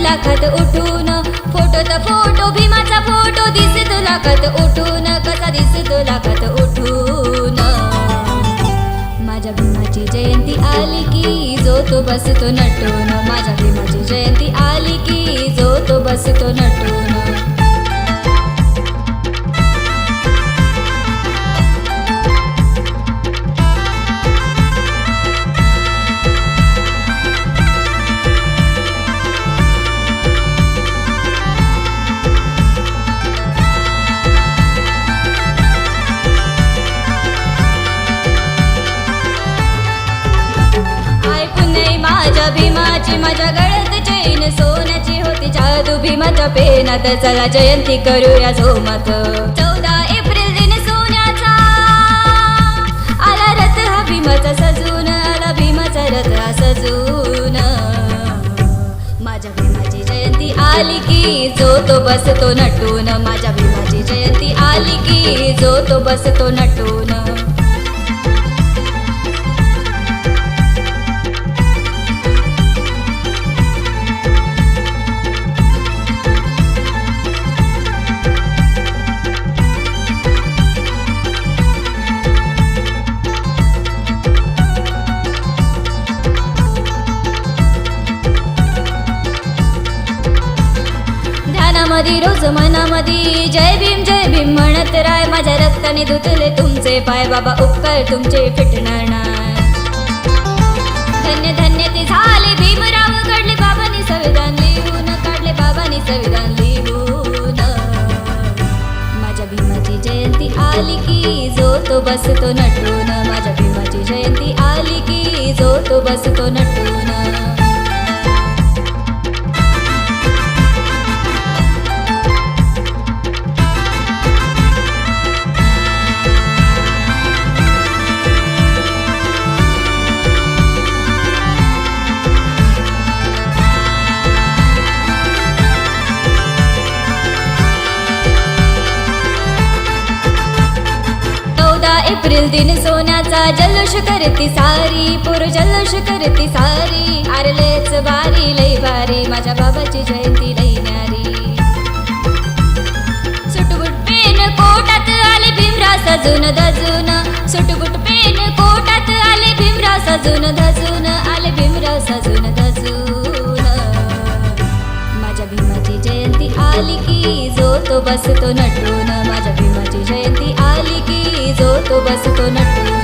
लाखात उठून, फोटोत फोटो भीमाचा फोटो दिसतो लाखात उठून, कसा दिसतो लाखात उठून. माझ्या भीमाची जयंती आली की जो तो बसतो नटून, माझ्या भीमाची जयंती आली की जो तो बसतो नटून. माझ्या भीमाची माझ्या गळ्यात चैन सोन्याची होती जादू भीमाच्या पेनात, चला जयंती करूया झोमात. 14 एप्रिल दिन सोन्याचा आला रथ हा भीमाचा सजून, आला भीमाचा रथ हा सजून. माझ्या भीमाची जयंती आली की जो तो बसतो नटून, माझ्या भीमाची जयंती आली की जो तो बसतो नटून. ध्यानामधी रोज मनामधी जय भीम म्हणत राय, माझ्या रक्ताने धुतले तुमचे पाय बाबा, उपकार तुमचे फिटणार नाय. धन्य धन्य ते झाले भीमराव, काढले बाबांनी संविधान लिहून, काढले बाबांनी संविधान लिहून. माझ्या भीमाची जयंती आली की जो तो बसतो नटून, माझ्या भीमाची जयंती आली की जो तो बसतो नटून. एप्रिल दिन सोन्याचा जल्लोष करती सारी, पोर जल्लोष करती सारी. आरलेच बारी लई बारी, माझ्या बाबाची जयंती लई न्यारी. सुटबुट पेन कोटात आले भीमराव सजून धजून, सुटबुट पेन कोटात आले भीमराव सजून धजून, आले भीमराव सजून धजून. माझ्या भीमाची जयंती आली की जो तो बसतो नटून, माझ्या भीमाची जयंती आली की जो तो बसतो नटून.